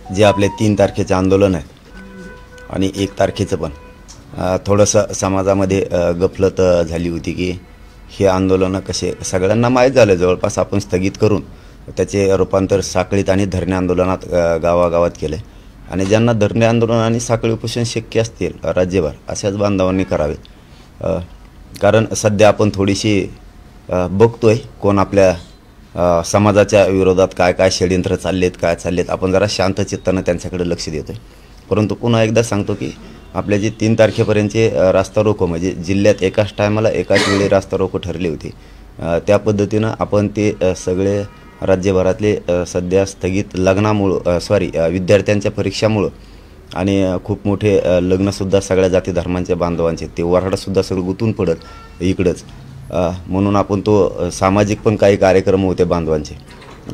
जे आपले 3 तारखेचे आंदोलन आहे आणि 1 तारखेचं पण थोडंसं समाजामध्ये गफलत झाली होती की हे आंदोलनं कसे सगळ्यांना माहीत झालं जवळपास आपण स्थगित करून त्याचे रूपांतर साखळीत आणि धरणे आंदोलनात गावागावात केले आणि ज्यांना धरणे आंदोलन आणि साखळी उपोषण शक्य असतील राज्यभर अशाच बांधवांनी करावे। कारण सध्या आपण थोडीशी बघतोय कोण आपल्या समाजाच्या विरोधात काय काय षडयंत्र चाललेत आपण जरा शांत चित्ताने त्यांच्याकडे लक्ष देतोय। परंतु पुन्हा एकदा सांगतो की आपले जे 3 तारखेपर्यंतचे रास्ता रोको म्हणजे जिल्ह्यात एकाच टायमाला एकाच वेळी रास्ता रोको ठरले होते त्या पद्धतीनं आपण ते सगळे राज्यभरातले सध्या स्थगित लग्नामुळे विद्यार्थ्यांच्या परीक्षामुळे आणि खूप मोठे लग्नसुद्धा सगळ्या जाती धर्मांच्या बांधवांचे ते वऱ्हाडसुद्धा सगळं गुंतून पडत इकडंच म्हणून आपण तो सामाजिक पण काही कार्यक्रम होते बांधवांचे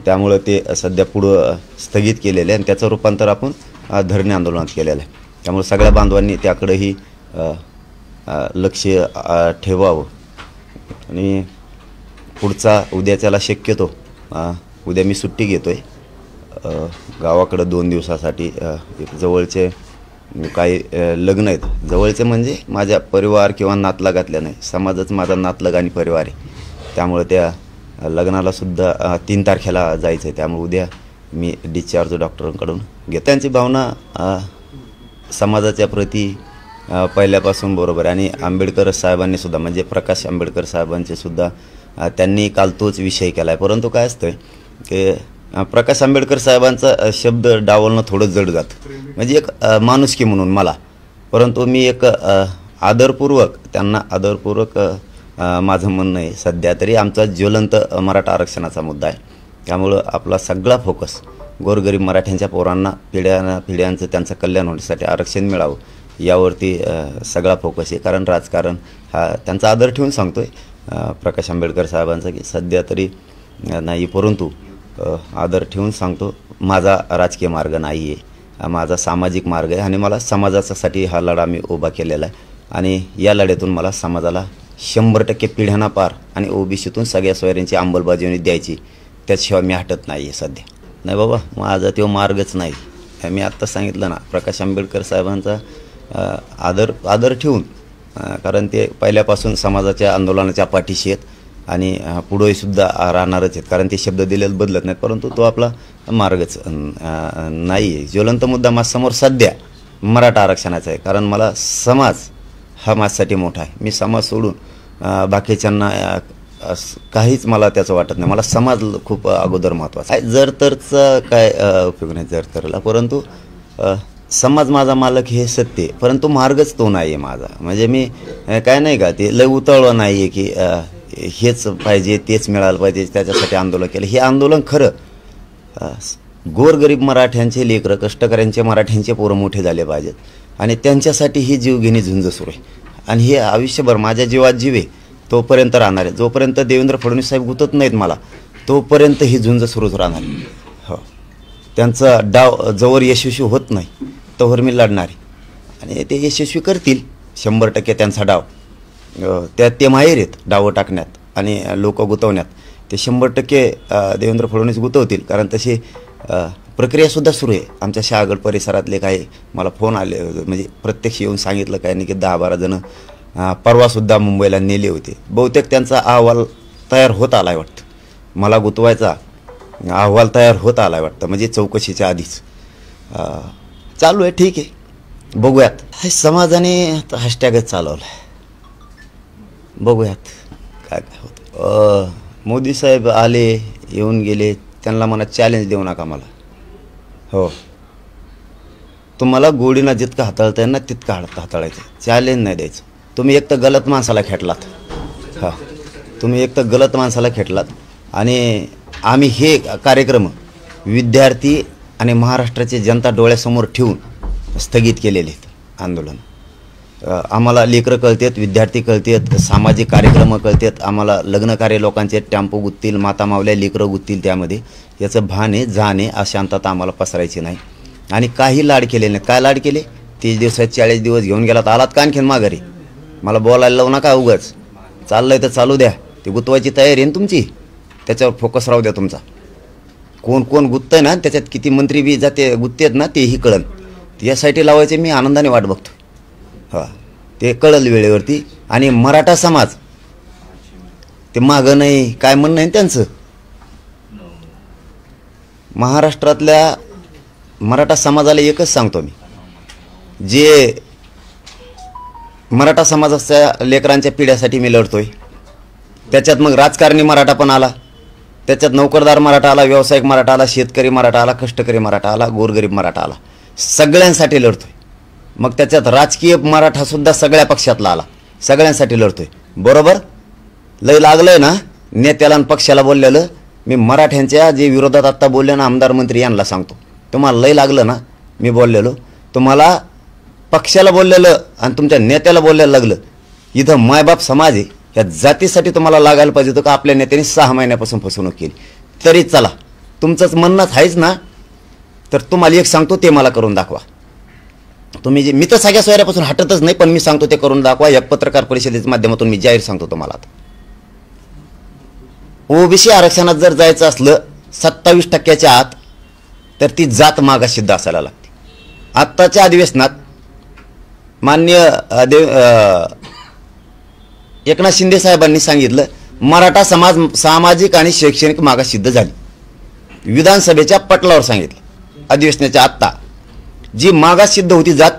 त्यामुळे ते सध्या पुढं स्थगित केलेले आणि त्याचं रूपांतर आपण धरणे आंदोलनात केलेलं आहे। त्यामुळे सगळ्या बांधवांनी त्याकडेही लक्ष ठेवावं आणि पुढचा उद्याच्याला शक्यतो उद्या मी सुट्टी घेतोय गावाकडे 2 दिवसासाठी जवळचे काही लग्न आहेत जवळचे म्हणजे माझ्या परिवार किंवा नातलगातल्या नाही समाजच माझा नातलग आणि परिवार आहे त्यामुळे त्या लग्नाला सुद्धा 3 तारखेला जायचं आहे त्यामुळे उद्या मी डिस्चार्ज डॉक्टरांकडून घेतो। त्यांची भावना समाजाच्या प्रती पहिल्यापासून बरोबर आणि आंबेडकर साहेबांनी सुद्धा म्हणजे प्रकाश आंबेडकर साहेबांचे सुद्धा त्यांनी काल तोच विषय केला आहे। परंतु काय असतं की प्रकाश आंबेडकर साहेबांचा शब्द डावलणं थोडं जड जातं म्हणजे एक माणुसकी म्हणून मला परंतु मी एक आदरपूर्वक त्यांना आदरपूर्वक माझं म्हणणं आहे सध्या तरी आमचा ज्वलंत मराठा आरक्षणाचा मुद्दा आहे त्यामुळं आपला सगळा फोकस गोरगरीब मराठ्यांच्या पोरांना पिढ्यांचं त्यांचं कल्याण होण्यासाठी आरक्षण मिळावं यावरती सगळा फोकस आहे। कारण राजकारण हा त्यांचा आदर ठेवून सांगतोय प्रकाश आंबेडकर साहेबांचा की सध्या तरी नाही परंतु आदर ठेवून सांगतो माझा राजकीय मार्ग नाही आहे माझा सामाजिक मार्ग आहे आणि मला समाजासाठी हा लढा मी उभा केलेला आहे आणि या लढ्यातून मला समाजाला 100% पिढ्यांना पार आणि ओबीसीतून सगळ्या सोयऱ्यांची अंमलबजावणी द्यायची त्याशिवाय मी हटत नाही आहे सध्या नाही बाबा माझा तो मार्गच नाही मी आत्ता सांगितलं ना प्रकाश आंबेडकर साहेबांचा आदर ठेवून कारण ते पहिल्यापासून समाजाच्या आंदोलनाच्या पाठीशी आहेत आणि पुढेही सुद्धा राहणारच आहेत कारण ते शब्द दिलेले बदलत नाहीत परंतु तो आपला मार्गच नाही आहे। ज्वलंत मुद्दा माझ्यासमोर सध्या मराठा आरक्षणाचा आहे कारण मला समाज हा माझ्यासाठी मोठा आहे मी समाज सोडून बाकीच्यांना काहीच मला त्याचं वाटत नाही मला समाज खूप अगोदर महत्त्वाचा आहे। जर तरचं काय उपयोग नाही जर तरला परंतु समाज माझा मालक हे सत्य परंतु मार्गच तो नाही आहे माझा म्हणजे मी काय नाही का ते लय उतावळं नाही आहे की हेच पाहिजे तेच मिळालं पाहिजे त्याच्यासाठी आंदोलन केलं हे आंदोलन खरं गोरगरीब मराठ्यांचे लेकरं कष्टकऱ्यांचे मराठ्यांचे पोरं मोठे झाले पाहिजेत आणि त्यांच्यासाठी ही जीवघेणी झुंज सुरू आहे आणि हे आयुष्यभर माझ्या जीवात जीव आहे तोपर्यंत राहणार आहे जोपर्यंत देवेंद्र फडणवीस साहेब गुतत नाहीत मला तोपर्यंत ही झुंज सुरूच राहणार हो त्यांचा डाव जोवर यशस्वी होत नाही तोवर मी लढणार आहे आणि ते यशस्वी करतील 100% त्यांचा डाव त्यात ते माहेर आहेत डावं टाकण्यात आणि लोक गुतवण्यात ते 100% देवेंद्र फडणवीस गुतवतील कारण तशी प्रक्रियासुद्धा सुरू आहे आमच्या शहागड परिसरातले काही मला फोन आले म्हणजे प्रत्यक्ष येऊन सांगितलं काय नाही की 10-12 जण परवासुद्धा मुंबईला नेले होते बहुतेक त्यांचा अहवाल तयार होत आला आहे वाटतं मला गुतवायचा अहवाल तयार होत आला आहे वाटतं म्हणजे चौकशीच्या आधीच चालू आहे ठीक आहे बघूयात हे समाजाने हॅशटॅगच चालवला आहे बघूयात काय काय होतं। मोदी साहेब आले येऊन गेले त्यांना मला चॅलेंज देऊ नका मला हो तुम्हाला गोडीनं जितकं हाताळता येईल ना तितकं हाताळायचं चॅलेंज नाही द्यायचं तुम्ही एक तर गलत माणसाला खेटलात हां तुम्ही एक तर गलत माणसाला खेटलात आणि आम्ही हे कार्यक्रम विद्यार्थी आणि महाराष्ट्राची जनता डोळ्यासमोर ठेवून स्थगित केलेले आहेत आंदोलन आम्हाला लेकरं कळतात विद्यार्थी कळतात सामाजिक कार्यक्रम कळतात आम्हाला लग्नकार्य लोकांचे टेम्पो गुत्तील माता मावल्या लेकरं गुत्तील त्यामध्ये याचं भान आहे जाण आहे अशांतता आम्हाला पसरायची नाही आणि काही लाड केले नाहीत काय लाड केले 30 दिवसात 40 दिवस घेऊन गेलात आलात का आणखीन माघारी मला बोलायला लावू नका उगाच चाललंय तर चालू द्या ती गुतवायची तयारी आहे तुमची त्याच्यावर फोकस राहू द्या तुमचा कोण कोण गुत्तय ना, त्याच्यात किती मंत्री बी जाते गुत्तेत ना, तेही कळन. यासाठी लावायचे मी आनंदाने वाट बघतो. हा, ते कळल वेळेवरती. आणि मराठा समाज ते मागं नाही, काय म्हणणं नाही त्यांचं. महाराष्ट्रातल्या मराठा समाजाला एकच सांगतो मी, जे मराठा समाजाच्या लेकरांच्या पिढ्यासाठी मी लढतोय, त्याच्यात मग राजकारणी मराठा पण आला, त्याच्यात नोकरदार मराठा आला, व्यावसायिक मराठा आला, शेतकरी मराठा आला, कष्टकरी मराठा आला, गोरगरीब मराठा आला, सगळ्यांसाठी लढतोय. मग त्याच्यात राजकीय मराठासुद्धा सगळ्या पक्षातला आला, सगळ्यांसाठी लढतोय. बरोबर लय लागलंय ना नेत्याला आणि पक्षाला बोललेलं. मी मराठ्यांच्या जे विरोधात आत्ता बोलले ना आमदार मंत्री यांना सांगतो, तुम्हाला लय लागलं ना मी बोललेलो, तुम्हाला पक्षाला बोललेलं आणि तुमच्या नेत्याला बोलायला लागलं. इथं मायबाप समाज आहे, ह्या जातीसाठी तुम्हाला लागायला पाहिजे होतं का आपल्या नेत्याने 6 महिन्यापासून फसवणूक केली. तरी चला, तुमचंच म्हणणंच आहेच ना, तर तुम्हाला एक सांगतो ते मला करून दाखवा. तुम्ही जे, मी तर सगळ्या सोयऱ्यापासून हटतच नाही, पण मी सांगतो ते करून दाखवा. या पत्रकार परिषदेच्या माध्यमातून मी जाहीर सांगतो तुम्हाला. ओबीसी आरक्षणात जर जायचं असलं 27% आत, तर ती जात मागासिद्ध असायला लागते. आत्ताच्या अधिवेशनात माननीय एकनाथ शिंदे साहेबांनी सांगितलं मराठा समाज सामाजिक आणि शैक्षणिक मागासिद्ध झाली. विधानसभेच्या पटलावर सांगितलं अधिवेशनाच्या आत्ता. जी मागासिद्ध होती जात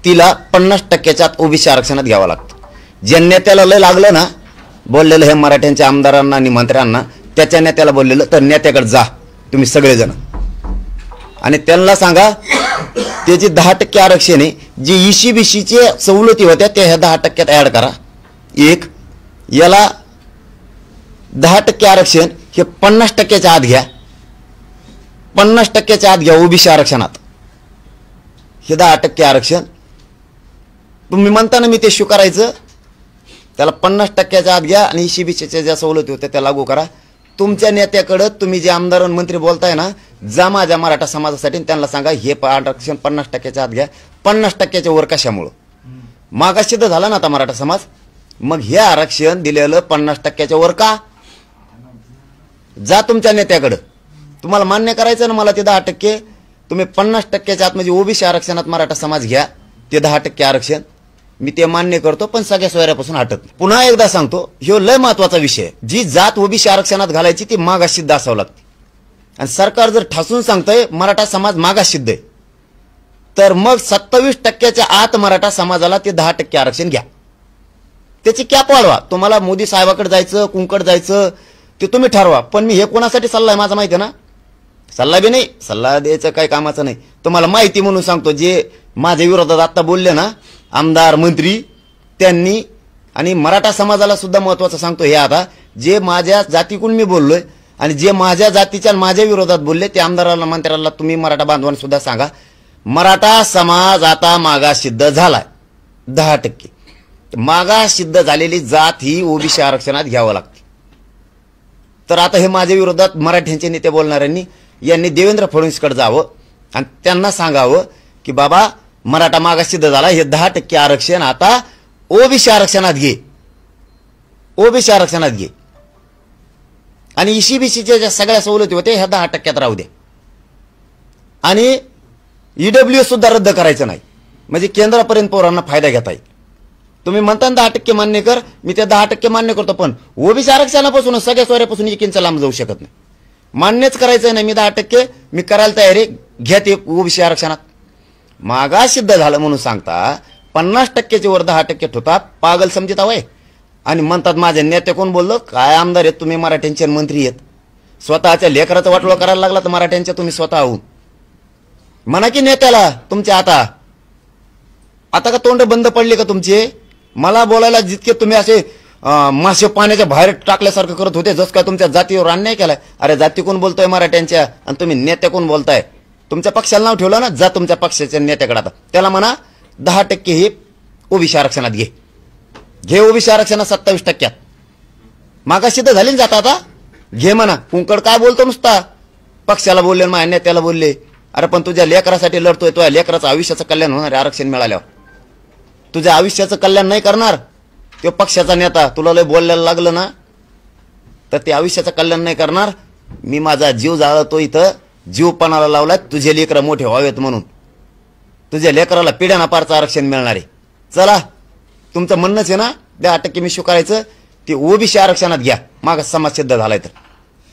तिला 50% आत ओबीसी आरक्षणात घ्यावं लागतं. ज्या नेत्याला लय लागलं ना बोललेलं हे मराठ्यांच्या आमदारांना आणि मंत्र्यांना, त्याच्या नेत्याला बोललेलं, तर नेत्याकडे जा तुम्ही सगळेजण आणि त्यांना सांगा त्याची 10% आरक्षण आहे, जी ECBCचे सवलती होत्या त्या ह्या 10% ॲड करा. एक याला 10% आरक्षण हे 50% आत घ्या, 50% आत घ्या ओबीसी आरक्षणात. हे 10% आरक्षण तुम्ही म्हणता ना मी ते स्वीकारायचं, त्याला 50% आत घ्या आणि ECBCच्या ज्या सवलती होत्या त्या लागू करा. तुमच्या नेत्याकडं तुम्ही जे आमदार मंत्री बोलताय ना, जा माझ्या मराठा समाजासाठी त्यांना सांगा हे आरक्षण 50% आत घ्या. 50% वर कशामुळं मागासिद्ध झाला ना आता मराठा समाज, मग हे आरक्षण दिलेलं 50% वर का? जा तुमच्या नेत्याकडं, तुम्हाला मान्य करायचं ना मला ते 10%. तुम्ही 50% आत म्हणजे ओबीसी आरक्षणात मराठा समाज घ्या ते 10% आरक्षण, मी ते मान्य करतो, पण सगळ्या सोयऱ्यापासून हटत नाही. पुन्हा एकदा सांगतो, ह्यो लय महत्वाचा विषय. जी जात ओबीसी आरक्षणात घालायची ती मागासिद्ध असावं लागते. आणि सरकार जर ठासून सांगतंय मराठा समाज मागासिद्ध आहे, तर मग 27% आत मराठा समाजाला ते 10% आरक्षण घ्या. त्याची कॅप वाढवा. तुम्हाला मोदी साहेबाकडे जायचं कुंकड जायचं ते तुम्ही ठरवा, पण मी हे कोणासाठी सल्ला आहे माझा माहिती आहे ना, सल्ला बी नाही, सल्ला द्यायचं काही कामाचं नाही, तुम्हाला माहिती म्हणून सांगतो. जे माझ्या विरोधात आता बोलले ना आमदार मंत्री त्यांनी, आणि मराठा समाजाला सुद्धा महत्वाचं सांगतो हे, आता जे माझ्या जातीकडून मी बोललोय आणि जे माझ्या जातीच्या माझ्या विरोधात बोलले ते आमदाराला मंत्र्याला तुम्ही मराठा बांधवांना सुद्धा सांगा, मराठा समाज आता मागासिद्ध झालाय. 10% मागासिद्ध झालेली जात ही ओबीसी आरक्षणात घ्यावं लागते. तर आता हे माझ्या विरोधात मराठ्यांचे नेते बोलणाऱ्यांनी यांनी देवेंद्र फडणवीसकडे जावं आणि त्यांना सांगावं की बाबा मराठा मागासिद्ध झाला, हे 10% आरक्षण आता ओबीसी आरक्षणात घे, ओबीसी आरक्षणात घे. आणि ECBCच्या ज्या सगळ्या सवलती होत्या ह्या 10% राहू द्या. आणि EWS सुद्धा रद्द करायचं नाही, म्हणजे केंद्रापर्यंत पोरांना फायदा घेता येईल. तुम्ही म्हणता 10% मान्य कर, मी त्या 10% मान्य करतो, पण ओबीसी आरक्षणापासून सगळ्या सोयऱ्यापासून 1 इंच लांब जाऊ शकत नाही. मान्यच करायचं नाही, मी 10% मी करायला तयार आहे, घ्या ते ओबीसी आरक्षणात. मागासिद्ध झालं म्हणून सांगता 50% वर 10% ठेवता, पागल समजत हवंय. आणि म्हणतात माझे नेते कोण बोललो, काय आमदार आहेत तुम्ही मराठ्यांचे मंत्री आहेत, स्वतःच्या लेकराचं वाटोळं करायला लागला तर मराठ्यांच्या तुम्ही स्वतः होऊन म्हणा की नेत्याला तुमच्या आता का तोंड बंद पडले का तुमचे? मला बोलायला जितके तुम्ही असे मासे पाण्याच्या बाहेर टाकल्यासारखं करत होते, जसं काय तुमच्या जातीवर अन्याय केलाय. अरे जाती कोण बोलतोय मराठ्यांच्या आणि तुम्ही नेत्या कोण बोलताय? तुमच्या पक्षाला नाव ठेवलं ना, जा तुमच्या पक्षाच्या नेत्याकडे, आता त्याला म्हणा 10% हे ओबीसी आरक्षणात घे ओबीसी आरक्षणात 27%. मागासिद्ध झाली ना जाता, आता घे म्हणा. कुंकड काय बोलतो नुसता, पक्षाला बोलले माझ्या नेत्याला बोलले. अरे पण तुझ्या लेकरासाठी लढतोय, तुझ्या लेकराचं आयुष्याचं कल्याण होणार आरक्षण मिळाल्यावर. तुझ्या आयुष्याचं कल्याण नाही करणार तो पक्षाचा नेता, तुला लय बोलायला लागलं ना तर ते आयुष्याचं कल्याण नाही करणार. मी माझा जीव जाळतो इथं, जीवपणाला लावलाय तुझे लेकरं मोठे व्हावेत म्हणून. तुझ्या लेकराला पिढ्याना पारचं आरक्षण मिळणार आहे. चला, तुमचं म्हणणंच आहे ना 10% मी स्वीकारायचं, ते ओबीसी आरक्षणात घ्या मागास समाज सिद्ध झालाय तर,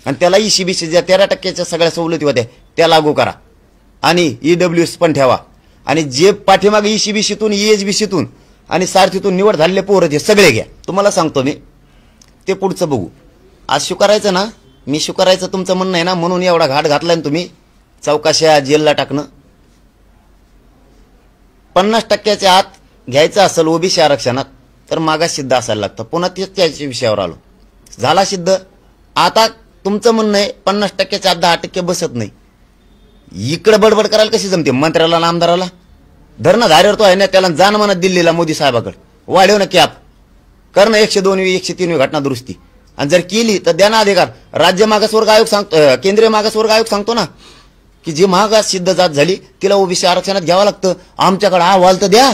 आणि त्याला ईसीबीसी ज्या 13% सगळ्या सवलती होत्या त्या लागू करा, आणि ईडब्ल्यूएस पण ठेवा. आणि जे पाठीमागे ईसीबीसीतून ईएचबीसीतून आणि सारथीतून निवड झालेले पोरं ते सगळे घ्या. तुम्हाला सांगतो मी, ते पुढचं बघू. आज स्वीकारायचं ना, मी स्वीकारायचं तुमचं म्हणणं आहे ना, म्हणून एवढा घाट घातलाय ना तुम्ही, चौकाशा जेलला टाकणं. 50% आत घ्यायचं असेल ओबीसी आरक्षणात तर मागास सिद्ध असायला लागतं. पुन्हा तेच त्याच्या विषयावर आलो, झाला सिद्ध. आता तुमचं म्हणणं आहे 50%च्या आत 10% बसत नाही. इकडे बडबड करायला कशी जमते मंत्र्याला आणि आमदाराला? धरणं धारेवर तो आहे ना, त्याला जाण म्हणत दिल्लीला मोदी साहेबाकडे, वाढव ना कॅप, कर ना 102वी 103वी घटना दुरुस्ती, आणि जर केली तर द्या ना अधिकार. राज्य मागासवर्ग आयोग सांगतो, केंद्रीय मागासवर्ग आयोग सांगतो ना की जी मागास सिद्ध जात झाली तिला ओबीसी आरक्षणात घ्यावं लागतं. आमच्याकडे अहवाल तर द्या.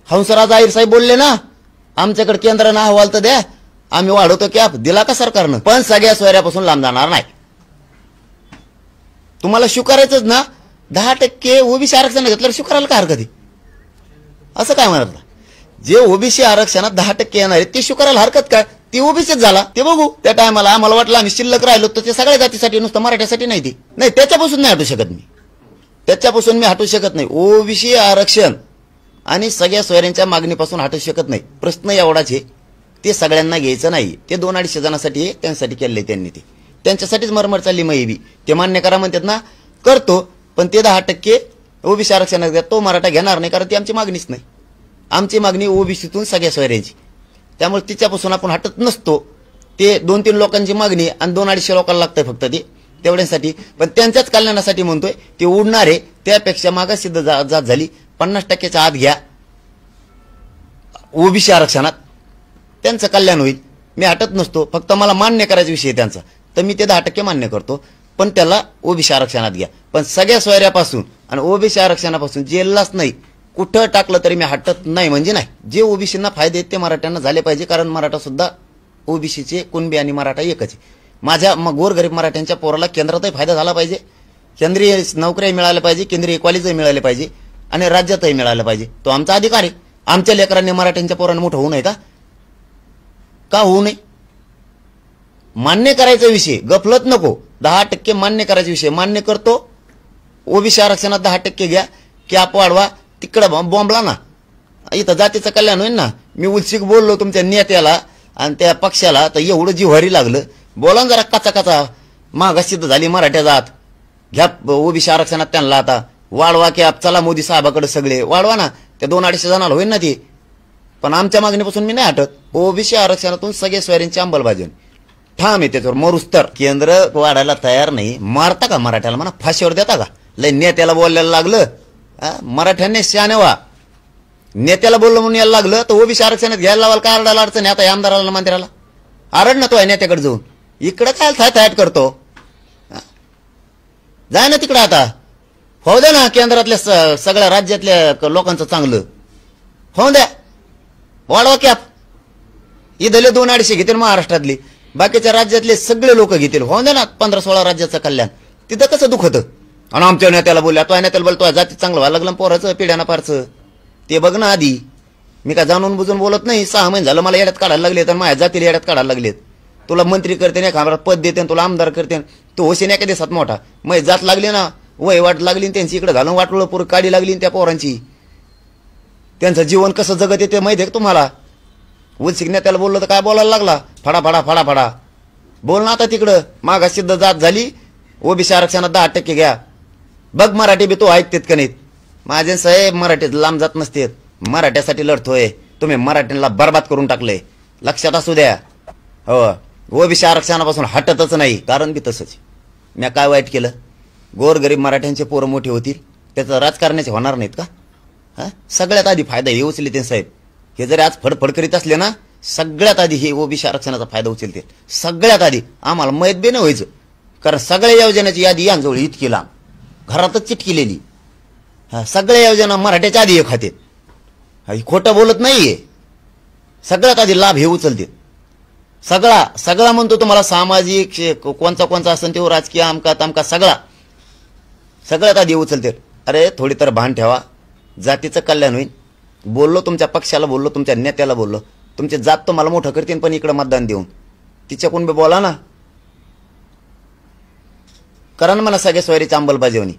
हंसराज अहिर साहेब बोलले ना, आमच्याकडे केंद्रानं अहवाल तर द्या, आम्ही वाढवतो कॅप. दिला का सरकारनं? पण सगळ्या सोयऱ्यापासून लांब जाणार नाही. तुम्हाला स्वीकारायचंच ना 10% ओबीसी आरक्षण घेतल्यावर स्वीकारायला काय हरकत आहे? असं काय म्हणत? जे ओबीसी आरक्षणात 10% येणार आहे ते स्वीकारायला हरकत काय? ते ओबीसीच झाला. ते बघू त्या टायमाला. आम्हाला वाटलं आम्ही शिल्लक राहिलो तर ते सगळ्या जातीसाठी, नुसतं मराठ्यासाठी नाही. ते नाही, त्याच्यापासून नाही हटू शकत मी, त्याच्यापासून मी हटू शकत नाही. ओबीसी आरक्षण आणि सगळ्या सोयऱ्यांच्या मागणीपासून हटू शकत नाही. प्रश्न एवढाच आहे, ते सगळ्यांना घ्यायचं नाही. ते 200-250 जणांसाठी आहे, त्यांच्यासाठी केलंय त्यांनी. ते त्यांच्यासाठीच मरमर चालली. मग बी ते मान्य करा म्हणतात ना, करतो. पण ते 10% ओबीसी आरक्षणात द्या, तो मराठा घेणार नाही, कारण ती आमची मागणीच नाही. आमची मागणी ओबीसीतून सगळ्या सोयऱ्यांची, त्यामुळे तिच्यापासून आपण हटत नसतो. ते 2-3 लोकांची मागणी आणि 200-250 लोकांना लागतंय फक्त ते तेवढ्यांसाठी. पण त्यांच्याच कल्याणासाठी म्हणतोय, ते उडणार आहे. त्यापेक्षा मागास सिद्ध जात झाली 50%च्या आत घ्या ओबीसी आरक्षणात, त्यांचं कल्याण होईल. मी हटत नसतो, फक्त मला मान्य करायचा विषय त्यांचा, तर मी ते 10% मान्य करतो. पण त्याला ओबीसी आरक्षणात घ्या, पण सगळ्या सोयऱ्यापासून आणि ओबीसी आरक्षणापासून जेललाच नाही, कुठं टाकलं तरी मी हटत नाही. म्हणजे नाही, जे ओबीसींना फायदे आहेत ते मराठ्यांना झाले पाहिजे, कारण मराठा सुद्धा ओबीसीचे कुणबी आणि मराठा एकच आहे. माझ्या गोरगरीब मराठ्यांच्या पोराला केंद्रातही फायदा झाला पाहिजे, केंद्रीय नोकऱ्याही मिळाल्या पाहिजे, केंद्रीय कॉलेजही मिळाले पाहिजे, आणि राज्यातही मिळालं पाहिजे. तो आमचा अधिकार आहे. आमच्या लेकरांनी मराठ्यांच्या पोरांना मोठं होऊ नये का होऊ नये? मान्य करायचा विषय, गफलत नको. 10% मान्य करायचा विषय मान्य करतो. ओबीसी आरक्षणात 10% घ्या, कॅप वाढवा. तिकडं बॉम्बला ना, इथं जातीचं कल्याण होईल ना. मी उलसिक बोललो तुमच्या नेत्याला आणि त्या पक्षाला, तर एवढं जिव्हारी लागलं. बोला जरा कचा मागास सिद्ध झाली मराठ्या जात, घ्या ओबीसी आरक्षणात त्यांना. आता वाढवा कॅप, चला मोदी साहेबाकडे सगळे वाढवा ना. त्या 200-250 जणांना होईल ना ते. पण आमच्या मागणीपासून मी नाही हटत. ओबीसी आरक्षणातून सगळे सोयऱ्यांची अंमलबजावणी ठाम आहे, त्याच्यावर मरुस तर. केंद्र वाढायला तयार नाही. मारता का मराठ्याला? म्हणा फाशीवर देता का? लय नेत्याला बोलायला लागलं. मराठ्यांनी शहाणे व्हा. नेत्याला बोललं म्हणून यायला लागलं तर ओबीसी आरक्षणात घ्यायला लावाल काय? अडला अडचण आता आमदाराला मंत्र्याला आरड ना तो आहे नेत्याकडे जाऊन. इकडं काय थायथायट करतो? जाय ना तिकडं. आता होऊ द्या ना केंद्रातल्या सगळ्या राज्यातल्या लोकांचं चांगलं होऊ द्या. वाढवा कॅप. इथले 200-250 घेतील महाराष्ट्रातली, बाकीच्या राज्यातले सगळे लोक घेतील. होऊ द्या ना 15-16 राज्याचं कल्याण. तिथं कसं दुःख होतं? आणि आमच्या नेत्याला बोलल्या, तो नेत्याला बोलतो जाती चांगलं व्हायला लागलं पोराचं पिढ्याना पारचं. ते बघ ना आधी. मी काय जाणून बुजून बोलत नाही. 6 महिने झालं मला येड्यात काढायला लागले, तर माझ्या जातीला येड्यात काढायला लागलेत. तुला मंत्री करते नाही खांबरात पद देते, तुला आमदार करते, तो होशीन एका दिवसात मोठा. मग जात लागली ना, वय वाट लागली त्यांची, इकडे घालून वाटलं पूर काढी लागली त्या पोरांची. त्यांचं जीवन कसं जगत येते माहिती आहे का तुम्हाला? उलसिक नेत्याला बोललं तर काय बोलायला लागला? फडा बोल ना आता तिकडं. मागास सिद्ध जात झाली, ओबीसी आरक्षणात 10% घ्या. बघ मराठी बी तो ऐकतेत का नाहीत? माझे साहेब मराठीत लांब जात नसतेत. मराठ्यासाठी लढतोय. तुम्ही मराठ्यांना बर्बाद करून टाकले, लक्षात असू द्या. हो, ओबीसी आरक्षणापासून हटतच नाही, कारण बी तसंच. मी काय वाईट केलं? गोरगरीब मराठ्यांचे पोरं मोठे होतील, त्याचं राजकारणाचे होणार नाहीत का? सगळ्यात आधी फायदा हे उचलले ते साहेब. हे जरी आज फडफड करीत असले ना, सगळ्यात आधी हे ओबीसी आरक्षणाचा फायदा उचलते. सगळ्यात आधी आम्हाला माहीत बी नाही व्हायचं, कारण सगळ्या योजनेची यादी यांजवळ इतकी लांब, घरातच चिटकिलेली. सगळ्या योजना मराठ्याच्या आधी हे खातेत. खोटं बोलत नाहीये. सगळ्यात आधी लाभ हे उचलते. सगळा सगळा म्हणतो तुम्हाला, सामाजिक कोणचा असेल तो, राजकीय आमका तामका सगळा सगळ्यात आधी उचलते. अरे थोडी तर भान ठेवा, जातीचं कल्याण होईल. बोललो तुमच्या पक्षाला, बोललो तुमच्या नेत्याला, बोललो तुमची जात तुम्हाला मोठं करतील, पण इकडे मतदान देऊन तिच्याकडून बी बोला ना. करा ना मला सगळ्या सोयरीची अंमलबजावणी.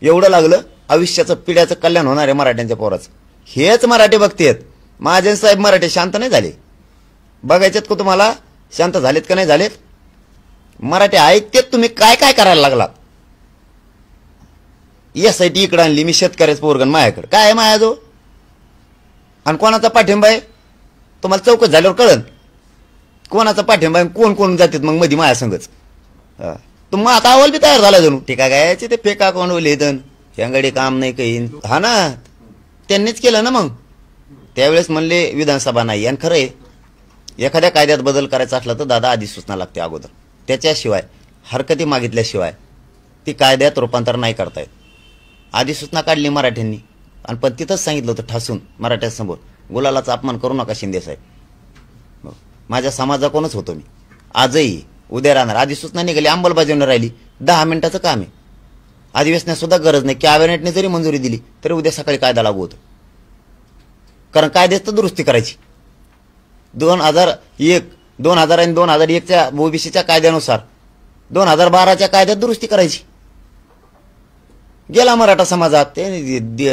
एवढं लागलं, आयुष्याचं पिढ्याचं कल्याण होणार आहे मराठ्यांच्या पोराचं. हेच मराठी बघतेत. महाजन साहेब मराठी शांत नाही झाले, बघायचेत का तुम्हाला शांत झालेत का नाही झालेत? मराठी ऐकतेत तुम्ही काय काय करायला लागलात. यासाठी इकडं आणली मी शेतकऱ्याच पोरगण माझ्याकडे, काय आहे माझ्याजवळ आणि कोणाचा पाठिंबा आहे तुम्हाला चौकश झाल्यावर कळन. कोणाचा पाठिंबा आहे, कोण कोण जातात मग मध्ये माझ्या संगच. मग आता अहवाल बी तयार झाला जणू. टीका गायचे ते फेक अकाउंट लिहिदन, ह्यांगडी काम नाही काही. हा ना, त्यांनीच केलं ना. मग त्यावेळेस म्हणले विधानसभा नाही. आणि खरं आहे, एखाद्या कायद्यात बदल करायचा असला तर दादा आधी सूचना लागते अगोदर. त्याच्याशिवाय हरकती मागितल्याशिवाय ती कायद्यात रूपांतर नाही करता येत. आधी सूचना काढली मराठ्यांनी, आणि पण तिथंच सांगितलं होतं ठासून मराठ्यांसमोर, गुलालाचा अपमान करू नका शिंदे साहेब. माझ्या समाजाकडूनच होतो मी, आजही उद्या राहणार. आधी सूचना निघाली, अंमलबजावणी राहिली, 10 मिनिटाचं काम आहे. अधिवेशनात सुद्धा गरज नाही. कॅबिनेटने जरी मंजुरी दिली तरी उद्या सकाळी कायदा लागू होतो. कारण कायद्यात तर दुरुस्ती करायची. 2001, 2000 आणि 2001च्या ओबीसीच्या कायद्यानुसार 2012च्या कायद्यात दुरुस्ती करायची. गेला मराठा समाजात. ते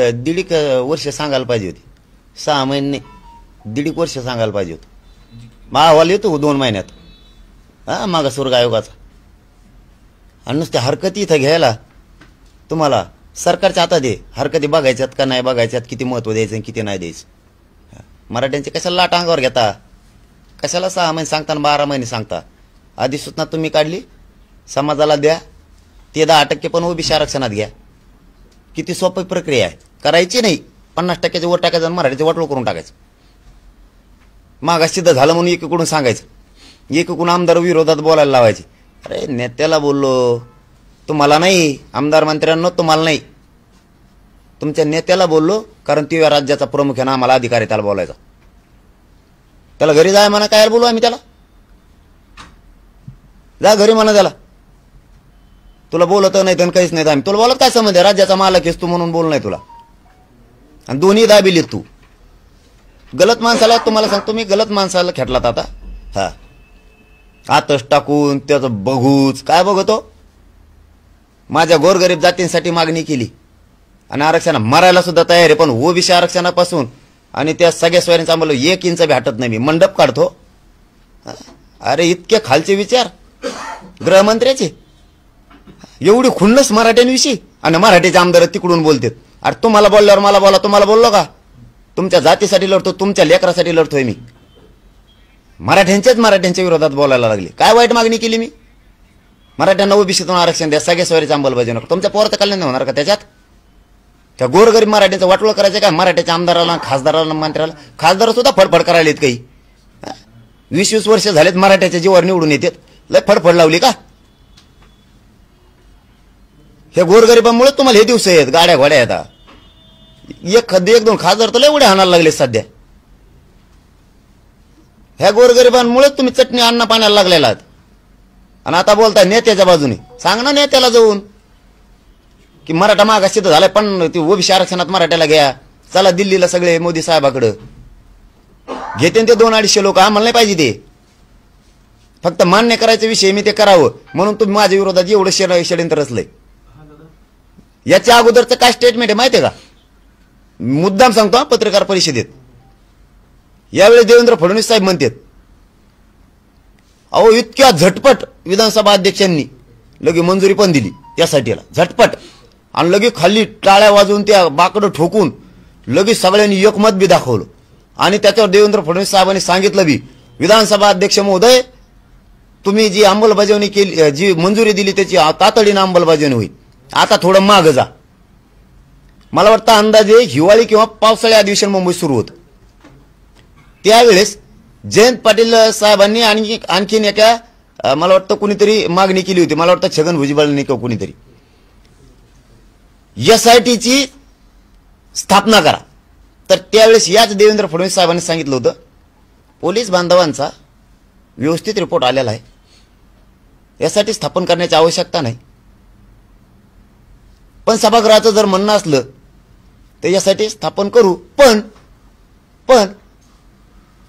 1.5 वर्ष सांगायला पाहिजे होती, 6 महिने 1.5 वर्ष सांगायला पाहिजे होतं. अहवाल येतो 2 महिन्यात मागासवर्ग आयोगाचा. आणि नुसत्या हरकती इथं घ्यायला तुम्हाला सरकारच्या हातात आहे. हरकती बघायच्यात का नाही बघायच्यात, किती महत्व द्यायचं किती नाही द्यायचं. मराठ्यांचे कशाला लाट अंगावर घेता, कशाला 6 महिने सांगता 12 महिने सांगता. आधी सूचना तुम्ही काढली, समाजाला द्या, ते 10% पण ओबीसी आरक्षणात घ्या. किती सोपी प्रक्रिया आहे. करायची नाही, 50% वर टाकायचं आणि मराठीचं वाटोळ करून टाकायचं. मागास सिद्ध झालं म्हणून एकीकडून सांगायचं, एकीकडून आमदार विरोधात बोलायला लावायचे. अरे नेत्याला बोललो, तुम्हाला नाही. आमदार मंत्र्यांना तुम्हाला नाही, तुमच्या नेत्याला बोललो. कारण ती राज्याचा प्रमुख आहे ना, आम्हाला अधिकार आहे त्याला बोलायचा. त्याला घरी जाय म्हणा, काय बोलू आम्ही त्याला, जा घरी म्हणा त्याला. तुला बोलत नाही तर काहीच नाही आम्ही. तुला बोलत काय समज आहे, राज्याचा मालक आहेस तू म्हणून बोल नाही तुला. आणि दोन्ही दाबिलीत तू. गलत माणसाला तुम्हाला सांगतो मी, गलत माणसाला खेटलात आता. हा आतच टाकून त्याचं बघूच काय बघतो. माझ्या गोरगरीब जातींसाठी मागणी केली आणि आरक्षण मरायला सुद्धा तयार आहे. पण ओबीसी आरक्षणापासून आणि त्या सगळ्या सोयऱ्यांचा आम्हाला 1 इंच बी हटत नाही. मी मंडप काढतो. अरे इतके खालचे विचार गृहमंत्र्याचे, एवढी खुन्नस मराठ्यांविषयी. आणि मराठीचे आमदार तिकडून बोलतात. अरे तुम्हाला बोलल्यावर मला बोला. तुम्हाला बोललो का? तुमच्या जातीसाठी लढतो, तुमच्या लेकरासाठी लढतोय मी. मराठ्यांच्या विरोधात बोलायला लागले. काय वाईट मागणी केली मी? मराठ्यांना ओबीसीतून आरक्षण द्या, सगळ्या सोयरीची अंमलबजावणी नका. तुमच्या पोराचं कल्याण होणार का त्याच्यात? त्या गोरगरीब मराठ्यांचं वाटोळ करायचं काय? मराठ्याच्या आमदाराला, खासदाराला, मंत्र्याला. खासदार सुद्धा फडफड करायला येत काही. 20-20 वर्ष झालेत मराठ्याच्या जीवावर निवडून येतात. लय फडफड लावली का? हे गोरगरिबांमुळे तुम्हाला हे दिवस आहेत, गाड्या घोड्या येतात. 1-2 खासदार तर लय उड्या हाणायला लागले सध्या. ह्या गोरगरिबांमुळे तुम्ही चटणी अन्न पाण्याला लागलेला आहात. आणि आता बोलताय नेत्याच्या बाजूने. सांग ना नेत्याला जाऊन की मराठा मागास सिद्ध झालाय, पण ती ओबीसी आरक्षणात मराठ्याला घ्या. चला दिल्लीला सगळे मोदी साहेबाकडं घेते ते 200-250 लोक. आम्हाला नाही पाहिजे ते. फक्त मान्य करायचा विषय मी ते करावं म्हणून तुम्ही माझ्या विरोधात एवढं षडयंत्र रचलंय. याच्या अगोदरचं काय स्टेटमेंट आहे माहितीये का? मुद्दाम सांगतो पत्रकार परिषदेत. यावेळी देवेंद्र फडणवीस साहेब म्हणतात, अहो इतक्या झटपट विधानसभा अध्यक्षांनी लगे मंजुरी पण दिली त्यासाठीला. झटपट. आणि लगे खाली टाळ्या वाजवून त्या बाकडं ठोकून लगेच सगळ्यांनी एकमत बी दाखवलं. आणि त्याच्यावर देवेंद्र फडणवीस साहेबांनी सांगितलं बी, विधानसभा अध्यक्ष महोदय तुम्ही जी अंमलबजावणी केली, जी मंजुरी दिली त्याची तातडीनं अंमलबजावणी होईल. आता थोडं मागं जा. मला वाटतं अंदाजे हिवाळी किंवा पावसाळी अधिवेशन मुंबईत सुरू होतं. त्यावेळेस जयंत पाटील साहेबांनी आणखीन एका मला वाटतं कुणीतरी मागणी केली होती. मला वाटतं छगन भुजबळांनी किंवा कुणीतरी एसआयटीची स्थापना करा. तर त्यावेळेस याच देवेंद्र फडणवीस साहेबांनी सांगितलं होतं, पोलीस बांधवांचा व्यवस्थित रिपोर्ट आलेला आहे. यासाठी स्थापन करण्याची आवश्यकता नाही. पण सभागृहाचं जर म्हणणं असलं तर यासाठी स्थापन करू. पण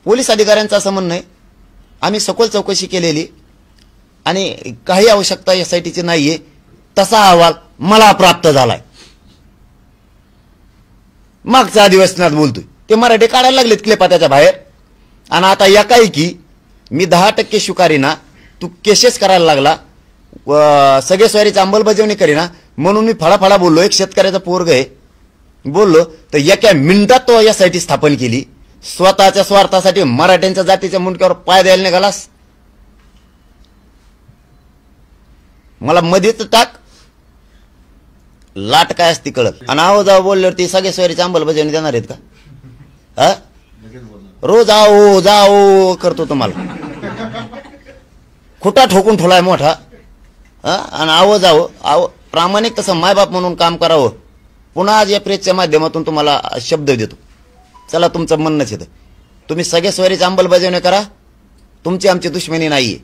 पोलीस अधिकाऱ्यांचं असं म्हणणं आहे आम्ही सखोल चौकशी केलेली आणि काही आवश्यकता एसआयटीची नाहीये, तसा अहवाल मला प्राप्त झालाय. मागच्या अधिवेशनात बोलतोय ते मराठी काढायला लागलेत क्लिपा त्याच्या बाहेर. आणि आता एकाएकी मी 10% स्वीकारीना, तू केसेस करायला लागला, सगळे स्वारीची अंमलबजावणी करीना म्हणून मी फळाफळा बोललो. एक शेतकऱ्याचा पोरग आहे बोललो तर एका मिनिटात तो यासाठी स्थापन केली. स्वतःच्या स्वार्थासाठी मराठ्यांच्या जातीच्या मुंडक्यावर पाय द्यायला निघालास. मला मध्येच टाक, लाट काय असती कळत. आणि आहो जाऊ बोलल्यावर ती सगळे स्वारीची अंमलबजावणी देणार आहेत का? हा, रोज आओ जाओ करतो तुम्हाला, खोटा ठोकून ठेवलाय मोठा. आणि आहो जाओ आहो, प्रामाणिक तसं मायबाप म्हणून काम करावं. पुन्हा आज या प्रेसच्या माध्यमातून तुम्हाला शब्द देतो. चला तुमचं म्हणणंच येतं, तुम्ही सगळे स्वारीची अंमलबजावणी करा, तुमची आमची दुश्मनी नाहीये.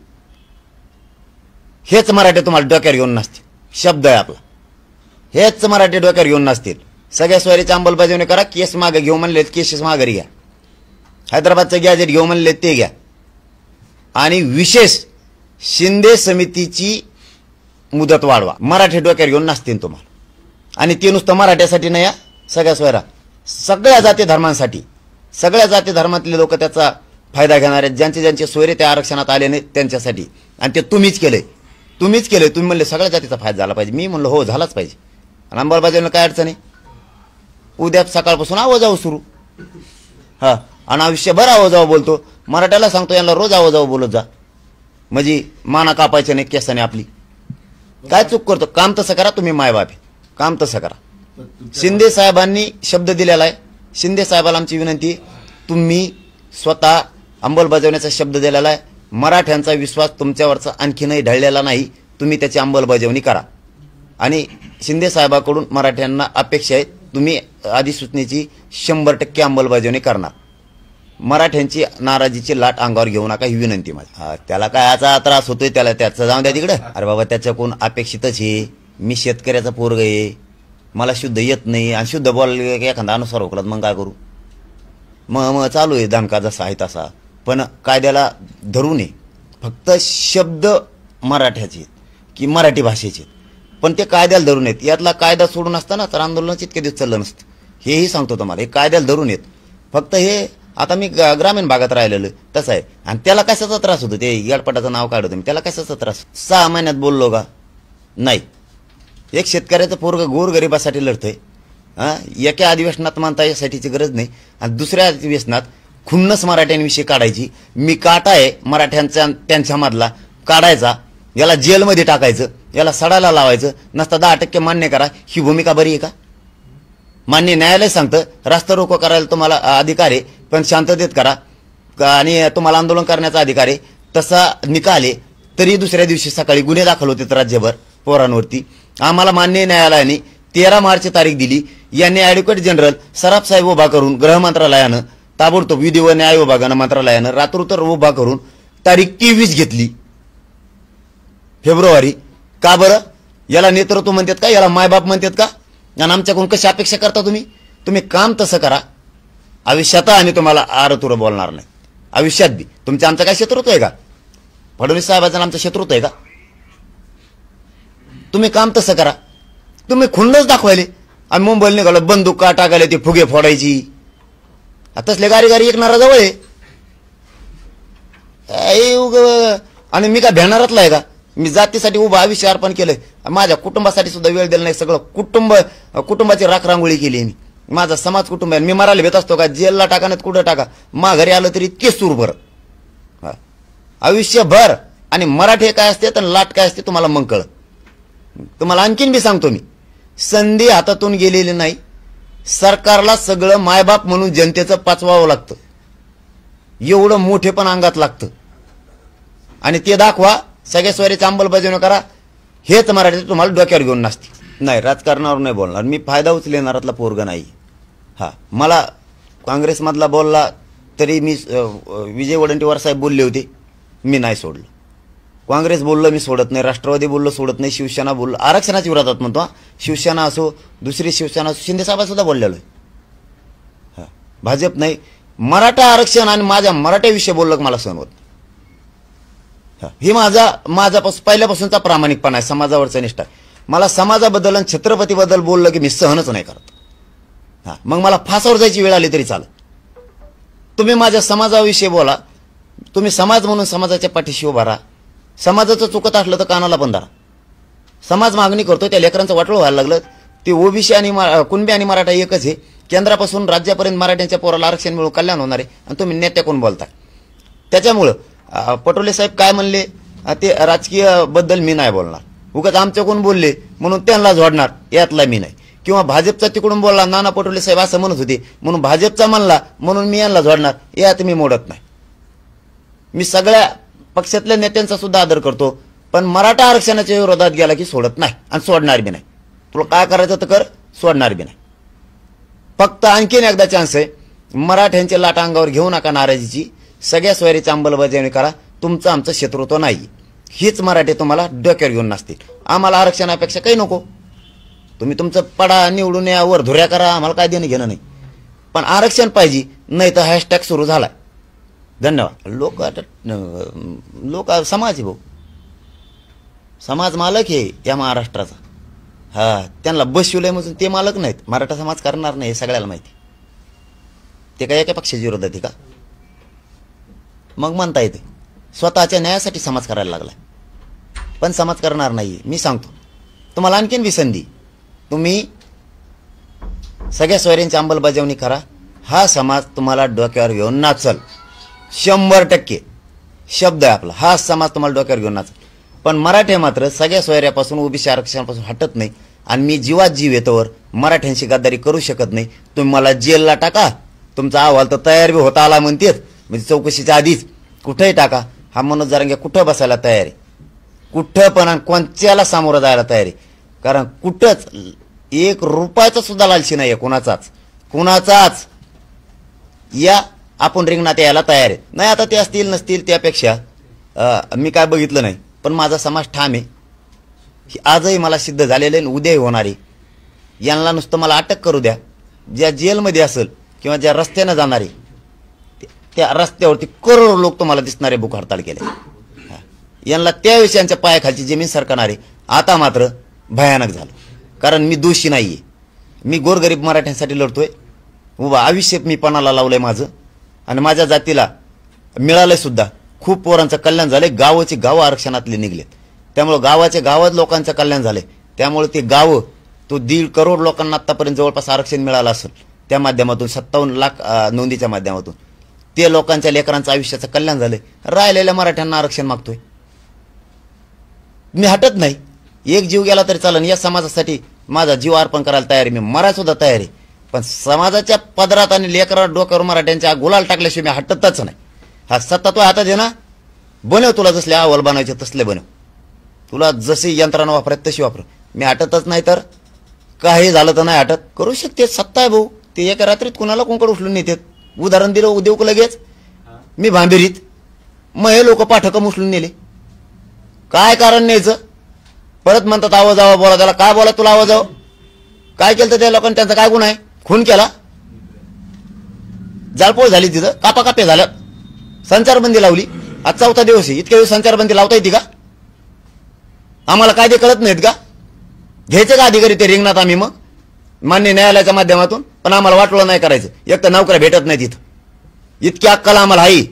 हेच मराठी तुम्हाला डोक्यावर घेऊन नसतील, शब्द आहे आपला. हेच मराठी डोक्यावर घेऊन नसतील. सगळ्या स्वारीची अंमलबजावणी करा. केस मागे घेऊ म्हणले केसेस माघारी घ्या. हैदराबादचं गॅजेट घेऊ म्हणले ते घ्या. आणि विशेष शिंदे समितीची मुदत वाढवा. मराठी डोक्यावर घेऊन नसतील तुम्हाला. आणि ते नुसतं मराठ्यासाठी नाही, सगळ्या स्वैरा, सगळ्या जाती धर्मांसाठी, सगळ्या जाती धर्मातले लोक त्याचा फायदा घेणार आहेत. ज्यांचे ज्यांचे सोयरे त्या आरक्षणात आले नाहीत त्यांच्यासाठी. आणि ते तुम्हीच केलंय. तुम्ही म्हणले सगळ्या जातीचा फायदा झाला पाहिजे. मी म्हणलो हो झालाच पाहिजे. आणि अंमलबजावणीला काय अडचण आहे? उद्या सकाळपासून आवाजावं सुरू. हा, आणि आयुष्यभर आवाजावं बोलतो. मराठ्याला सांगतो यांना रोज आवाजावं बोलत जा, म्हणजे माना कापायचं नाही केसाने आपली. काय चूक करतो? काम तसं करा, तुम्ही मायबाप आहे, काम तसं करा. शिंदे साहेबांनी शब्द दिलेला आहे. शिंदे साहेबाला आमची विनंती, तुम्ही स्वतः अंमलबजावण्याचा शब्द दिलेला आहे. मराठ्यांचा विश्वास तुमच्यावरचा आणखीनही ढळलेला नाही. तुम्ही त्याची अंमलबजावणी करा. आणि शिंदे साहेबाकडून मराठ्यांना अपेक्षा आहे तुम्ही अधिसूचनेची 100% अंमलबजावणी करणार. मराठ्यांची नाराजीची लाट अंगावर घेऊ नका ही विनंती माझी. त्याला काय याचा त्रास होतोय, त्याला त्याचं जाऊन द्या तिकडे. अरे बाबा त्याच्याकडून अपेक्षितच आहे. मी शेतकऱ्याचा पोरग आहे, मला शुद्ध येत नाही. आणि शुद्ध बोल एखादा अनुसार होकलात मग काय करू? मग चालू आहे दणका जसा आहे तसा. पण कायद्याला धरू नये. फक्त शब्द मराठ्याचे की मराठी भाषेचे, पण ते कायद्याला धरून येत. यातला कायदा सोडून असताना तर आंदोलनाच इतके दिवस चाललं नसतं. हेही सांगतो तुम्हाला, हे कायद्याला धरून येत. फक्त हे आता मी ग्रामीण भागात राहिलेलं तसं आहे. आणि त्याला कशाचा त्रास होतो? ते याडपटाचं नाव काढतो मी, त्याला कशाचा त्रास? 6 महिन्यात बोललो का? नाही. एक शेतकऱ्याचं पोरग गोरगरिबासाठी लढतंय. एका अधिवेशनात मानता यासाठीची गरज नाही. आणि दुसऱ्या अधिवेशनात खुन्नस मराठ्यांविषयी काढायची. मी काटा आहे मराठ्यांचा त्यांच्यामधला काढायचा, याला जेलमध्ये टाकायचं, याला सडायला लावायचं. नसता 10% मान्य करा. ही भूमिका बरी आहे का? मान्य न्यायालय सांगतं रास्ता रोको करायला तुम्हाला अधिकार आहे, पण शांततेत करा. आणि तुम्हाला आंदोलन करण्याचा अधिकार आहे. तसा निकाल आहे तरी दुसऱ्या दिवशी सकाळी गुन्हे दाखल होते राज्यभर पोरांवरती. आम्हाला मान्य न्यायालयाने 13 मार्च तारीख दिली. यांनी ॲडव्होकेट जनरल सराफ साहेब उभा करून गृह मंत्रालयानं ताबडतोब विधी व न्याय विभागानं मंत्रालयानं रात्रोत्तर उभा करून तारीख 23 घेतली फेब्रुवारी. का बरं? याला नेतृत्व म्हणतात का? याला मायबाप म्हणतात का? आणि आमच्याकडून कशी अपेक्षा करता तुम्ही? तुम्ही काम तसं करा. आयुष्यात आम्ही तुम्हाला आरतुरं बोलणार नाही. आयुष्यात बी तुमचं आमचं काय शत्रुत्व आहे का? फडणवीस साहेबांचं आमचं शत्रुत्व आहे का? तुम्ही काम तसं करा. तुम्ही खुन्नस दाखवायले. आम्ही मुंबईला निघालो बंदूक का टाकायला, ती फुगे फोडायची. तसले गारी गारी एक नाराजवळ आहे. आणि मी काय भेणारातला आहे का? मी जातीसाठी उभं आयुष्य अर्पण केलंय. माझ्या कुटुंबासाठी सुद्धा वेळ दिला नाही. सगळं कुटुंबाची राखरांगोळी केली मी. माझा समाज कुटुंब आहे. मी मरायला भेट असतो का? जेलला टाका नाही कुठं टाका, मा घरी आलं तरी इतके सूरभर आयुष्यभर. आणि मराठी काय असते तर लाट काय असते तुम्हाला मग कळ. तुम्हाला आणखीन बी सांगतो मी, संधी हातातून गेलेली नाही. सरकारला सगळं मायबाप म्हणून जनतेचं पाचवावं लागतं. एवढं मोठे पण अंगात लागतं. आणि ते दाखवा. सगळ्या स्वारीची अंमलबजावणी करा. हेच मराठी तुम्हाला डोक्यावर घेऊन नसते. नाही, राजकारणावर नाही बोलणार मी. फायदा उचलेणारातला पोरगा नाही. मला काँग्रेसमधला बोलला तरी मी विजय वडेट्टीवार साहेब बोलले होते मी नाही सोडलं. काँग्रेस बोललं मी सोडत नाही, राष्ट्रवादी बोललं सोडत नाही, शिवसेना बोललं आरक्षणाच्या विरोधात म्हणतो. शिवसेना असो, दुसरी शिवसेना असो, शिंदे साहेब सुद्धा बोललेलो आहे. भाजप नाही. मराठा आरक्षण आणि माझ्या मराठ्याविषयी बोललं की मला सहन होत नाही. ही माझा पहिल्यापासूनचा प्रामाणिकपणा आहे, समाजावरचा निष्ठा आहे. मला समाजाबद्दल आणि छत्रपतीबद्दल बोललं की मी सहनच नाही करत. मग मला फासावर जायची वेळ आली तरी चालेल. तुम्ही माझ्या समाजाविषयी बोला, तुम्ही समाज म्हणून समाजाच्या पाठीशी उभा राहा. समाजाचं चुकत असलं तर कानाला पण धरा. समाज मागणी करतो, त्या लेकरांचं वाटोळं व्हायला लागलं. ते ओबीसी आणि कुणबी आणि मराठा एकच आहे. केंद्रापासून राज्यापर्यंत मराठ्यांच्या पोराला आरक्षण मिळून कल्याण होणार आहे आणि तुम्ही नेत्या कोण बोलताय. त्याच्यामुळं पटोले साहेब काय म्हणले ते राजकीय बद्दल मी नाही बोलणार. उगाच आमच्या कोण बोलले म्हणून त्यांना जोडणार यातला मी नाही. किंवा भाजपचा तिकडून बोलला नाना पटोले साहेब असं म्हणत होते म्हणून भाजपचा म्हणला म्हणून मी यांना जोडणार यात मी मोडत नाही. मी सगळ्या पक्षातल्या नेत्यांचा सुद्धा आदर करतो, पण मराठा आरक्षणाच्या विरोधात गेला की सोडत नाही आणि सोडणार बी नाही. तुला काय करायचं तर कर, सोडणार बी नाही. फक्त आणखीन एकदा चान्स आहे, मराठ्यांचे लाटा अंगावर घेऊ नका नाराजीची. सगळ्या सोयरीची अंमलबजावणी करा. तुमचं आमचं शत्रुत्व नाही. हीच मराठी तुम्हाला डोक्यावर घेऊन नसतील. आम्हाला आरक्षणापेक्षा काही नको. तुम्ही तुमचं पडा निवडून या, वर धुऱ्या करा, आम्हाला काय देणं घेणं नाही. पण आरक्षण पाहिजे, नाही तर हॅशटॅग सुरू झालाय. धन्यवाद. लोक समाज आहे भाऊ, समाज मालक आहे या महाराष्ट्राचा. त्यांना बसविलंय म्हणून ते मालक नाहीत. मराठा समाज करणार नाही हे सगळ्याला माहिती. ते काय एका पक्षाच्या विरोधात आहे का? मग म्हणता येते स्वतःच्या न्यायासाठी समाज करायला लागलाय, पण समाज करणार नाही. मी सांगतो तुम्हाला आणखीन बी संधी. तुम्ही सगळ्या सोयऱ्यांची अंमलबजावणी करा. हा समाज तुम्हाला डोक्यावर घेऊन नाचल. 100% शब्द आहे आपला. हा समाज तुम्हाला डोक्यावर घेऊन नाचल. पण मराठे मात्र सगळ्या सोयऱ्यापासून ओबीसी आरक्षणापासून हटत नाही. आणि मी जीवात जीव येतोवर मराठ्यांशी गद्दारी करू शकत नाही. तुम्ही मला जेलला टाका, तुमचा अहवाल तर तयार बी होता आला म्हणतेत, म्हणजे चौकशीच्या आधीच कुठेही टाका. हा मनोज जरांगे कुठं बसायला तयार आहे, कुठं पण आणि कोणत्याला सामोरं जायला तयार आहे. कारण कुठंच 1 रुपयाचा सुद्धा लालची नाही आहे कुणाचाच. या आपण रिंगणात यायला तयार आहे. नाही आता ते असतील नसतील त्यापेक्षा मी काय बघितलं नाही, पण माझा समाज ठाम आहे. आजही मला सिद्ध झालेलं आहे, उद्याही होणार आहे. यांना नुसतं मला अटक करू द्या. ज्या जेलमध्ये असेल किंवा ज्या रस्त्यानं जाणारे त्या रस्त्यावरती करोडो लोक तुम्हाला दिसणारे बुक हडताळ केले. यांना त्या विषयांच्या पायाखालची जमीन सरकणारे आता मात्र भयानक झालं. कारण मी दोषी नाहीये. मी गोरगरीब मराठ्यांसाठी लढतोय. उभा आयुष्य मी पणाला लावलंय माझं आणि माझ्या जातीला मिळालंय सुद्धा. खूप पोरांचं कल्याण झालंय. गावाचे गाव आरक्षणातले निघलेत. त्यामुळे गावाच्या गावात लोकांचं कल्याण झालंय. त्यामुळे ते गाव तो 1.5 करोड लोकांना आतापर्यंत जवळपास आरक्षण मिळालं असेल. त्या माध्यमातून 57 लाख नोंदीच्या माध्यमातून ते लोकांच्या लेकरांचं आयुष्याचं कल्याण झालंय. राहिलेल्या मराठ्यांना आरक्षण मागतोय. मी हटत नाही. एक जीव गेला तरी चालेल. या समाजासाठी माझा जीव अर्पण करायला तयार आहे. मी मरायला सुद्धा तयार आहे. पण समाजाच्या पदरात आणि लेकरावर डोक्यावर मराठ्यांच्या गुलाल टाकल्याशिवाय मी हटतच नाही. हा सत्ता तो हातात आहे ना, बनव तुला जसले अहवाल बनवायचे तसले बनव. तुला जशी यंत्रणा वापरायची तशी वापर. मी हटतच नाही. तर काही झालं तर नाही हटत. करू शकते, सत्ता आहे भाऊ. ते एका रात्रीत कुणाला कोणकडे उचलून नेतात. उदाहरण दिलं उद्योग लगेच मी भांबेरीत, मग हे लोक पाठकं उचलून नेले. काय कारण न्यायचं? परत म्हणतात आवाज आवा बोला. त्याला काय बोला तुला आवाज आव? काय केलं त्या लोकांनी? त्यांचा काय गुन्हा आहे? खून केला, जाळपोळ झाली, तिथं कापाकाप्या झाल्या, संचारबंदी लावली. आज 4था दिवस आहे. इतक्या दिवस संचारबंदी लावता येते का? आम्हाला कायदे कळत नाहीत का? घ्यायचे का अधिकारी ते रिंगणात आम्ही मग मान्य न्यायालयाच्या माध्यमातून? पण आम्हाला वाटलं नाही करायचं. एक तर नोकऱ्या भेटत नाही तिथं. इतकी अक्कल आम्हाला आहे.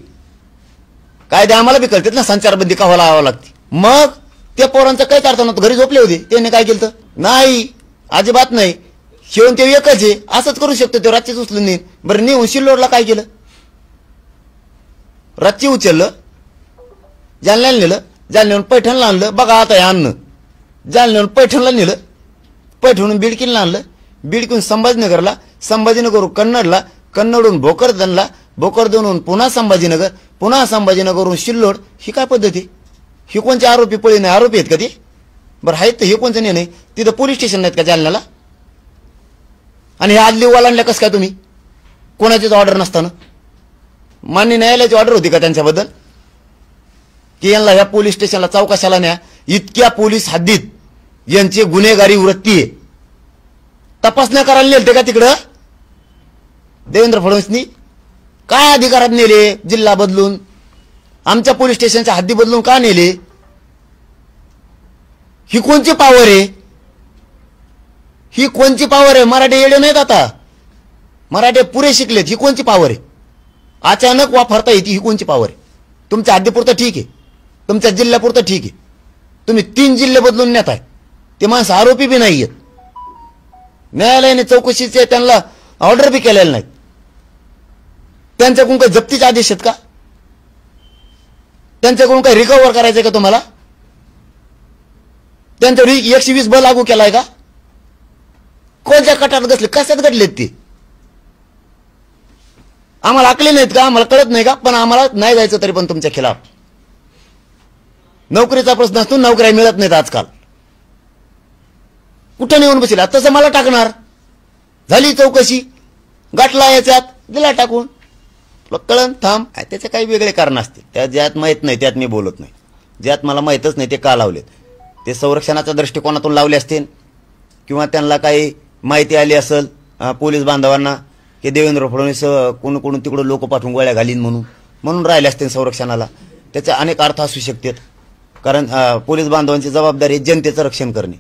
कायदे आम्हाला बी कळतात ना, संचारबंदी का लावावं लागते. मग त्या पोरांचं काहीच अर्थ नव्हतं. घरी झोपले होते. त्याने काय केलं? नाही, अजिबात नाही. शिवून ते एकच आहे. असंच करू शकतो ते. रातचीच उचलून नेईन. बरं नेऊन शिल्लोडला काय केलं? रातची उचललं, जालन्याला नेलं, जालन्याहून पैठणला आणलं. बघा आता हे आणणं. जालन्याहून पैठणला नेलं, पैठणहून बिडकीला आणलं, बिडकीहून संभाजीनगरला, संभाजीनगरहून कन्नडला, कन्नडहून भोकरदनला, भोकरदनहून पुन्हा संभाजीनगर, पुन्हा संभाजीनगरहून शिल्लोड. ही काय पद्धती? ही कोणचे आरोपी पळी नाही? आरोपी आहेत का ते? बरं आहेत तर हे कोणचं नाही? तिथं पोलीस स्टेशन नाहीत का जालन्याला? आणि हे आदली ओलांडल्या कसं काय तुम्ही? कोणाचीच ऑर्डर नसताना? मान्य न्यायालयाची ऑर्डर होती का त्यांच्याबद्दल? की यांना ह्या पोलीस स्टेशनला चौकशाला न्या, इतक्या पोलीस हद्दीत यांची गुन्हेगारी वृत्ती आहे, तपासण्या करायला नेलते का तिकडं? देवेंद्र फडणवीसनी काय अधिकारात नेले? जिल्हा बदलून आमच्या पोलीस स्टेशनच्या हद्दी बदलून का नेले? ही कोणची पावर आहे? ही कोणची पावर आहे? मराठी येडे नाहीत आता, मराठी पुरे शिकलेत. ही कोणची पावर आहे? अचानक वापरता येते ही कोणची पावर आहे? तुमच्या हद्दीपुरतं ठीक आहे, तुमच्या जिल्ह्यापुरतं ठीक आहे, तुम्ही 3 जिल्हे बदलून नेताय. ते माणसं आरोपी बी नाही आहेत, न्यायालयाने चौकशीचे त्यांना ऑर्डर बी केलेले नाहीत. त्यांच्याकडून काही जप्तीचे आदेश आहेत का? त्यांच्याकडून काही रिकव्हर करायचंय का तुम्हाला? त्यांच्यावर 120 ब लागू केलाय का? कोणत्या कटात घसले, कशात घडलेत ते? आम्हाला अकले नाहीत का? आम्हाला कळत नाही का? पण आम्हाला नाही जायचं तरी पण तुमच्या खिलाफ. नोकरीचा प्रश्न असतो, नोकऱ्या मिळत नाहीत आजकाल. कुठं नेऊन बसेल? तसं मला टाकणार. झाली चौकशी, गाठला याच्यात, दिला टाकून. तुला कळण थांब. त्याचे काही वेगळे कारण असतील, त्यात ज्यात माहित नाही त्यात मी बोलत नाही. ज्यात मला माहितच नाही ते का लावलेत, ते संरक्षणाच्या दृष्टिकोनातून लावले असतील, किंवा त्यांना काही माहिती आली असेल पोलीस बांधवांना की देवेंद्र फडणवीस कोण तिकडं लोक पाठवून गोळ्या घालीन म्हणून राहिले असतील संरक्षणाला. त्याचे अनेक अर्थ असू शकतात. कारण पोलीस बांधवांची जबाबदारी आहे जनतेचं रक्षण करणे,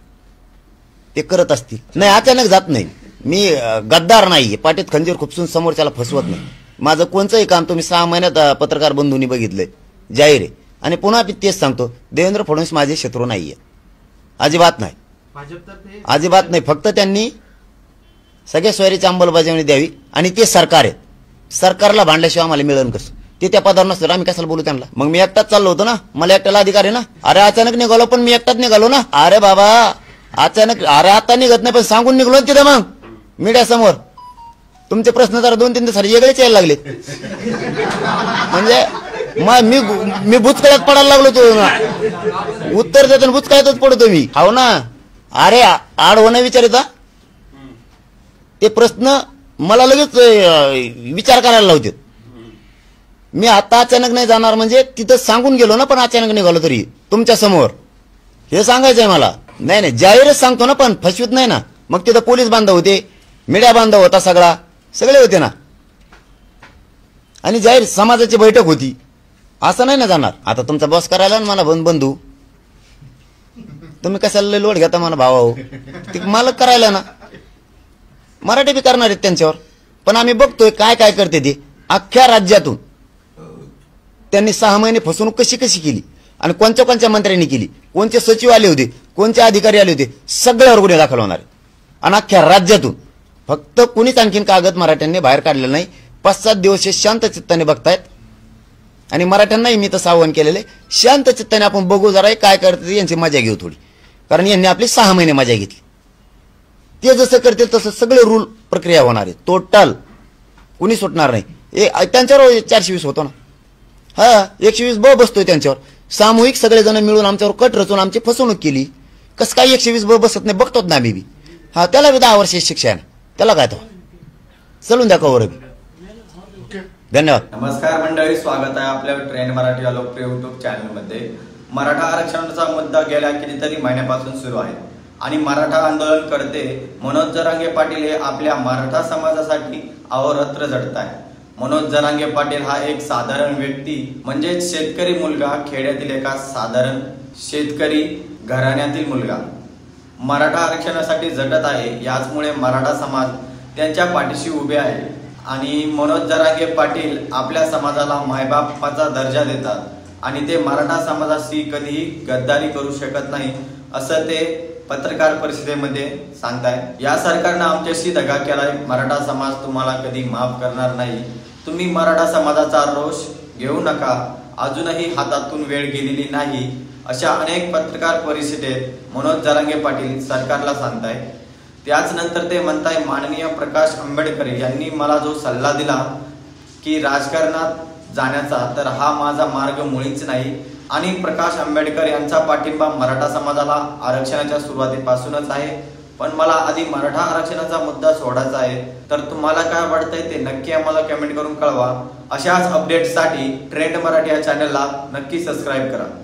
ते करत असतील. नाही, अचानक जात नाही. मी गद्दार नाही, पाठीत खंजीर खुपसून समोरच्याला फसवत नाही. माझं कोणचंही काम तुम्ही 6 महिन्यात पत्रकार बंधूंनी बघितलंय, जाहीर आहे. आणि पुन्हा तेच सांगतो, देवेंद्र फडणवीस माझे शत्रू नाहीये, अजिबात नाही, अजिबात नाही. फक्त त्यांनी सगळ्या सोयरीची अंमलबजावणी द्यावी, आणि ते सरकार आहे. सरकारला भांडल्याशिवाय आम्हाला मिळेल कसं? ते त्या पदावर नसतं, आम्ही कशाला बोलू त्यांना? मग मी एकटाच चाललो होतो ना, मला एकट्याला अधिकार आहे ना. अरे अचानक निघालो, पण मी एकटाच निघालो ना. अरे बाबा अचानक, अरे आता निघत नाही पण सांगून निघलो तिथं. मग मीडिया समोर तुमचे प्रश्न जरा 2-3 दिवस वेगळेच यायला लागले. म्हणजे मी बुचकळ्यात पडायला लागलो. तो उत्तर देताना बुचकळ्यातच पडतो मी. हो ना. अरे आड होणं विचारिता ते प्रश्न मला लगेच विचार करायला लावतात. मी आता अचानक नाही जाणार म्हणजे तिथं सांगून गेलो ना, पण अचानक निघालो तरी तुमच्या समोर हे सांगायचंय मला. नाही जाहीरच सांगतो ना, पण फसवीत नाही ना. मग तिथं पोलीस बांधव होते, मीडिया बांधव होता, सगळे होते ना, आणि जाहीर समाजाची बैठक होती. असं नाही ना जाणार. आता तुमचा बॉस करायला ना मला बंधू, तुम्ही कशाला लोड घेता मला भावा? ते मालक करायला ना, मराठी बी करणार आहेत त्यांच्यावर. पण आम्ही बघतोय काय काय करते ते. अख्ख्या राज्यातून त्यांनी 6 महिने फसवणूक कशी केली, आणि कोणत्या मंत्र्यांनी केली, कोणते सचिव आले होते, कोणते अधिकारी आले होते, सगळ्यावर गुन्हे दाखल होणार. आणि अख्ख्या राज्यातून फक्त कुणीच आणखीन कागद मराठ्यांनी बाहेर काढलेलं नाही. 5-7 दिवस हे शांत चित्ताने बघतायत. आणि मराठ्यांनाही मी तसं आवाहन केलेलं आहे, शांत चित्ताने आपण बघू जरा काय करते, यांची मजा घेऊ थोडी. कारण यांनी आपली 6 महिने मजा घेतली. ते जसं करतील तसं सगळे रूल प्रक्रिया होणार आहे. टोटल कुणी सुटणार नाही. त्यांच्यावर 420 होतो ना, हा 120 ब बसतोय त्यांच्यावर. सामूहिक सगळेजण मिळून आमच्यावर कट रचून आमची फसवणूक केली. कसं काय 120 ब बसत नाही बघतोच ना आम्ही बी. हा त्याला बी 10 वर्ष शिक्षा आहे ना, त्याला काय तो चलून द्या कवर. धन्यवाद. नमस्कार मंडळी, स्वागत आहे आपल्या ट्रेंड मराठी या लोकप्रिय युट्यूब चॅनल मध्ये. मराठा आरक्षणाचा मुद्दा गेल्या कितीतरी महिन्यापासून सुरू आहे, आणि मराठा आंदोलन करते मनोज जरांगे पाटील हे आपल्या मराठा समाजासाठी अहोरात्र झटत आहे. मनोज जरांगे पाटील हा एक साधारण व्यक्ती, म्हणजे शेतकरी मुलगा, खेड्यातील एका साधारण शेतकरी घराण्यातील मुलगा मराठा आरक्षणासाठी झटत आहे. याचमुळे मराठा समाज त्यांच्या पाठीशी उभे आहे. आणि मनोज जरांगे पाटील आपल्या समाजाला मायबापाचा दर्जा देतात, आणि ते मराठा समाजाशी कधीही गद्दारी करू शकत नाही, असं ते पत्रकार परिषदेमध्ये सांगताय. या सरकारनं आमच्याशी दगा केलाय, मराठा समाज तुम्हाला कधी माफ करणार नाही. तुम्ही मराठा समाजाचा रोष घेऊ नका, अजूनही हातातून वेळ गेलेली नाही, अशा अनेक पत्रकार परिषदेत मनोज जरांगे पाटील सरकारला सांगताय. त्याच नंतर ते म्हणताय, माननीय प्रकाश आंबेडकर यांनी मला जो सल्ला दिला की राजकारणात जाण्याचा, तर हा माझा मार्ग मुळीच नाही. आणि प्रकाश आंबेडकर यांचा पाठिंबा मराठा समाजाला आरक्षणाच्या सुरुवातीपासूनच आहे. पण मला आधी मराठा आरक्षणाचा मुद्दा सोडायचा आहे। तर तुम्हाला काय वाटतंय ते नक्की आम्हाला कमेंट करून कळवा। अशाच अपडेट्ससाठी ट्रेंड मराठी या चॅनलला नक्की सबस्क्राईब करा।